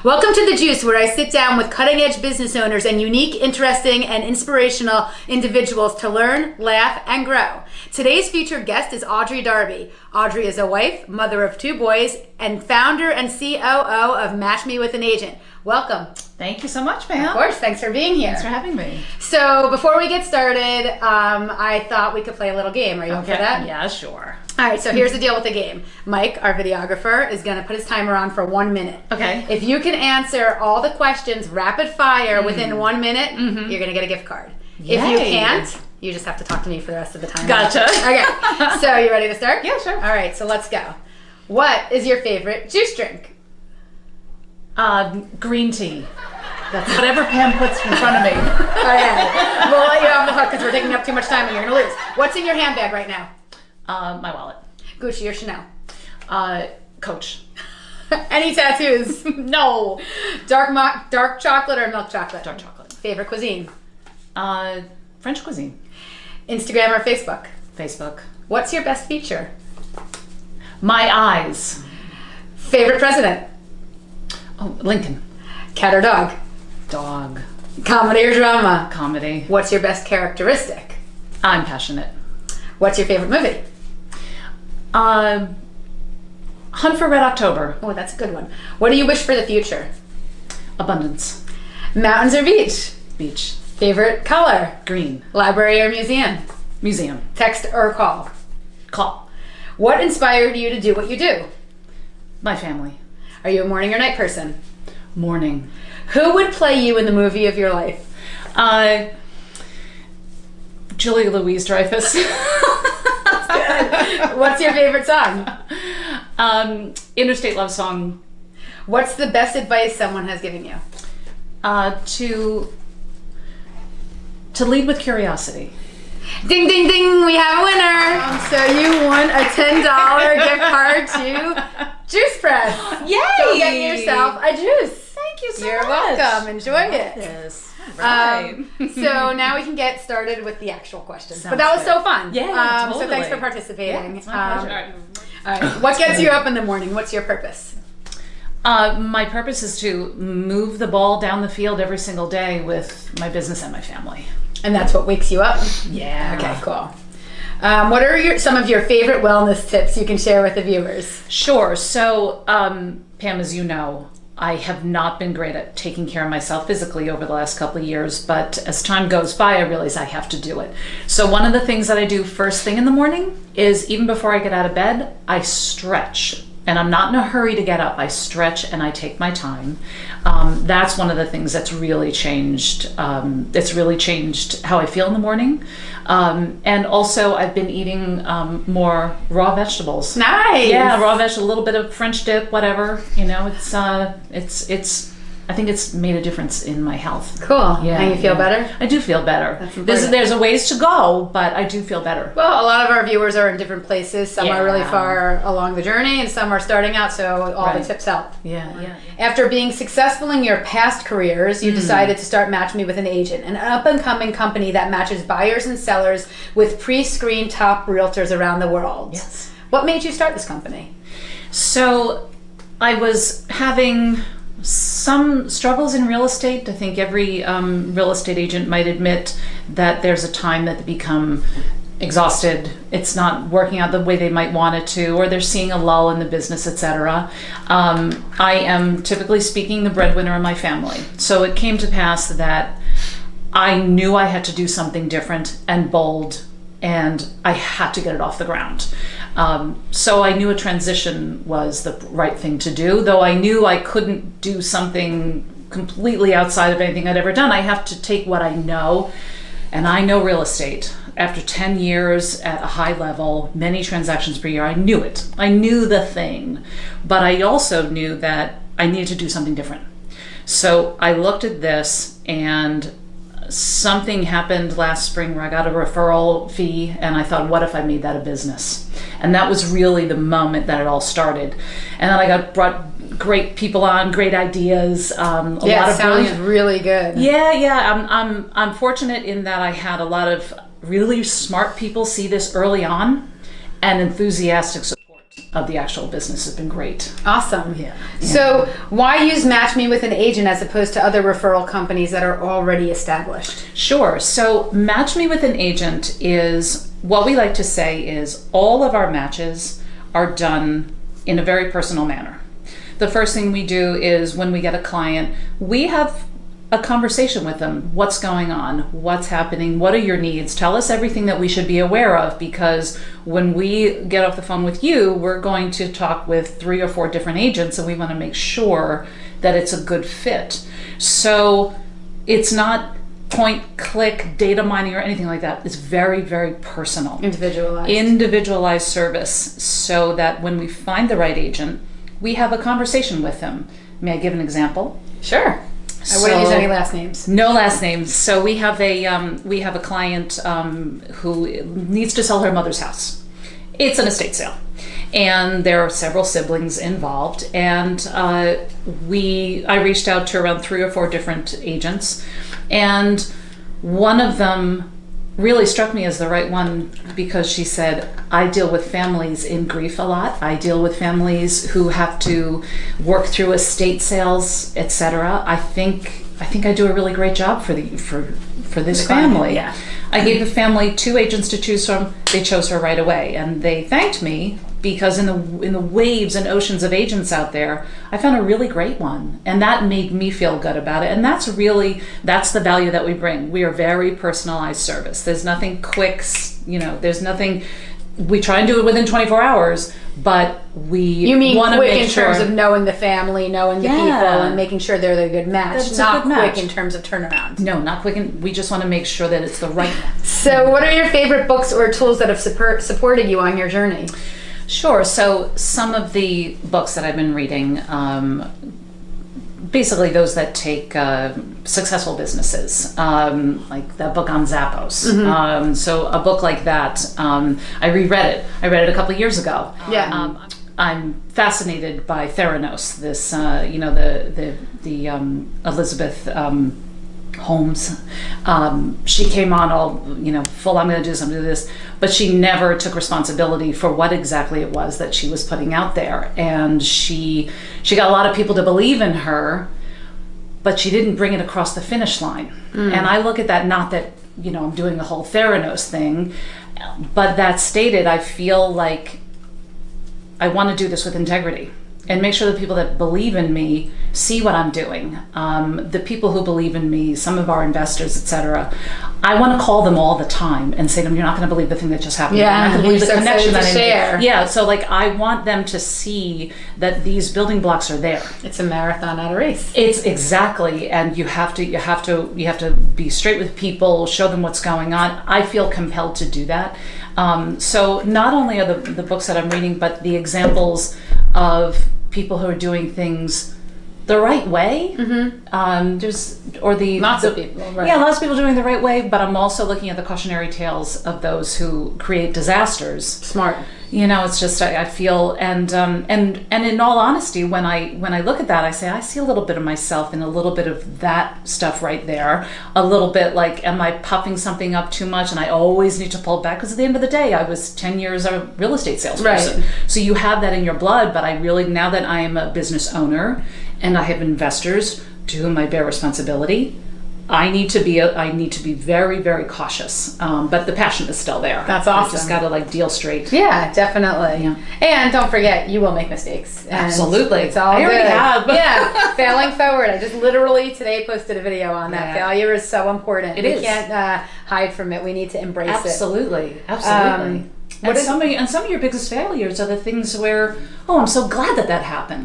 Welcome to The Juice, where I sit down with cutting-edge business owners and unique, interesting, and inspirational individuals to learn, laugh, and grow. Today's featured guest is Audrey Darby. Audrey is a wife, mother of 2 boys, and founder and COO of Match Me with an Agent. Welcome. Thank you so much, Pam. Of course, thanks for being here. Thanks for having me. So before we get started, I thought we could play a little game. Are you up for that? Yeah, sure. All right, so here's the deal with the game. Mike, our videographer, is going to put his timer on for 1 minute. Okay. If you can answer all the questions rapid fire within 1 minute, you're going to get a gift card. Yay. If you can't, you just have to talk to me for the rest of the time. Gotcha. Okay, so you ready to start? Yeah, sure. All right, so let's go. What is your favorite juice drink? Green tea. That's whatever Pam puts in front of me. All right, we'll let you off the hook because we're taking up too much time and you're going to lose. What's in your handbag right now? My wallet. Gucci or Chanel? Coach. Any tattoos? No. Dark chocolate or milk chocolate? Dark chocolate. Favorite cuisine? French cuisine. Instagram or Facebook? Facebook. What's your best feature? My eyes. Favorite president? Oh, Lincoln. Cat or dog? Dog. Comedy or drama? Comedy. What's your best characteristic? I'm passionate. What's your favorite movie? Hunt for Red October. Oh, that's a good one. What do you wish for the future? Abundance. Mountains or beach? Beach. Favorite color? Green. Library or museum? Museum. Text or call? Call. What inspired you to do what you do? My family. Are you a morning or night person? Morning. Who would play you in the movie of your life? Julia Louise-Dreyfus. What's your favorite song? Interstate Love Song. What's the best advice someone has given you? To lead with curiosity. Ding, ding, ding, we have a winner. So you won a $10 gift card to Juice Press. Yay! Go get yourself a juice. Thank you so You're much. welcome. Enjoy it. Yes. Right. So now we can get started with the actual questions. Sounds but that was good. so fun. Yeah, So totally. thanks for participating. Yeah, it's my pleasure. All right. What gets you up in the morning? What's your purpose? My purpose is to move the ball down the field every single day with my business and my family. And that's what wakes you up? Yeah. Okay, cool. What are some of your favorite wellness tips you can share with the viewers? Sure. So, Pam, as you know, I have not been great at taking care of myself physically over the last couple of years, but as time goes by, I realize I have to do it. So one of the things that I do first thing in the morning is, even before I get out of bed, I stretch. And I'm not in a hurry to get up. I stretch and I take my time. That's one of the things that's really changed. It's really changed how I feel in the morning. And also, I've been eating more raw vegetables. Nice. Yeah, raw vegetables, a little bit of French dip, whatever. You know, it's. I think it's made a difference in my health. Cool. Yeah. And you feel better? I do feel better. That's important. There's a ways to go, but I do feel better. Well, a lot of our viewers are in different places. Some are really Yeah. far along the journey, and some are starting out, so all the Right. tips help. Yeah. After being successful in your past careers, you decided to start Match Me with an Agent, an up-and-coming company that matches buyers and sellers with pre-screened top realtors around the world. Yes. What made you start this company? So I was having some struggles in real estate. I think every real estate agent might admit that there's a time that they become exhausted. It's not working out the way they might want it to, or they're seeing a lull in the business, etc. I am, typically speaking, the breadwinner in my family. So it came to pass that I knew I had to do something different and bold, and I had to get it off the ground. So I knew a transition was the right thing to do, though I knew I couldn't do something completely outside of anything I'd ever done. I have to take what I know, and I know real estate. After 10 years at a high level, many transactions per year, I knew it. I knew the thing, but I also knew that I needed to do something different. So I looked at this, and something happened last spring where I got a referral fee, and I thought, what if I made that a business? And that was really the moment that it all started. And then I brought great people on, great ideas. A lot of sounds really good. Yeah. I'm fortunate in that I had a lot of really smart people see this early on, and enthusiastic support. of the actual business has been great. Awesome. Yeah. So why use Match Me with an Agent as opposed to other referral companies that are already established? Sure. So Match Me with an Agent is, what we like to say is all of our matches are done in a very personal manner. The first thing we do is when we get a client, we have a conversation with them. What's going on? What's happening? What are your needs? Tell us everything that we should be aware of, because when we get off the phone with you, we're going to talk with 3 or 4 different agents, and we want to make sure that it's a good fit. So it's not point, click, data mining or anything like that. It's very, very personal. Individualized service, so that when we find the right agent, we have a conversation with them. May I give an example? Sure. I wouldn't use any last names. No last names. So we have a client who needs to sell her mother's house. It's an estate sale, and there are several siblings involved. And I reached out to around 3 or 4 different agents, and one of them really struck me as the right one, because she said, I deal with families in grief a lot. I deal with families who have to work through estate sales, etc. I think I do a really great job for this family. Yeah. I gave the family 2 agents to choose from. They chose her right away, and they thanked me, because in the waves and oceans of agents out there, I found a really great one, and that made me feel good about it. And that's the value that we bring. We are very personalized service. There's nothing quick, there's nothing. We try and do it within 24 hours, but you mean want to quick make in sure, terms of knowing the family, knowing the people, and making sure they're the good match. That's not a good quick match. in terms of turnaround. No, not quick. We just want to make sure that it's the right match. So what are your favorite books or tools that have supported you on your journey? Sure. So some of the books that I've been reading, basically those that take successful businesses, like that book on Zappos. Mm-hmm. So a book like that, I reread it. I read it a couple of years ago. Yeah. I'm fascinated by Theranos, this, the Elizabeth Holmes. She came on all, full, I'm going to do this, I'm going to do this, but she never took responsibility for what exactly it was that she was putting out there. And she got a lot of people to believe in her, but she didn't bring it across the finish line. And I look at that, not that, I'm doing the whole Theranos thing, but that stated, I feel like I want to do this with integrity and make sure the people that believe in me see what I'm doing. The people who believe in me, some of our investors, etc. I want to call them all the time and say to them, you're not going to believe the thing that just happened. Yeah, you're not going to believe the connection that I share. made. Yeah, so I want them to see that these building blocks are there. It's a marathon, not a race. It's exactly, and you have to be straight with people, show them what's going on. I feel compelled to do that. So not only are the books that I'm reading, but the examples of people who are doing things the right way. Lots of people. Right. Yeah, lots of people doing the right way. But I'm also looking at the cautionary tales of those who create disasters. Smart. It's just I feel and in all honesty, when I look at that, I say I see a little bit of myself and a little bit of that stuff right there. A little bit like, am I puffing something up too much? And I always need to pull back, because at the end of the day, I was 10 years a real estate salesperson. Right. So you have that in your blood. But I really, now that I am a business owner and I have investors to whom I bear responsibility, I need to be very, very cautious. But the passion is still there. That's awesome. I just got to deal straight. Yeah, definitely. Yeah. And don't forget, you will make mistakes. And absolutely. It's all I already good. have. Yeah, failing forward. I just literally today posted a video on that. Yeah. Failure is so important. It we is. can't hide from it. We need to embrace it. Absolutely. What And some of your biggest failures are the things where, I'm so glad that happened.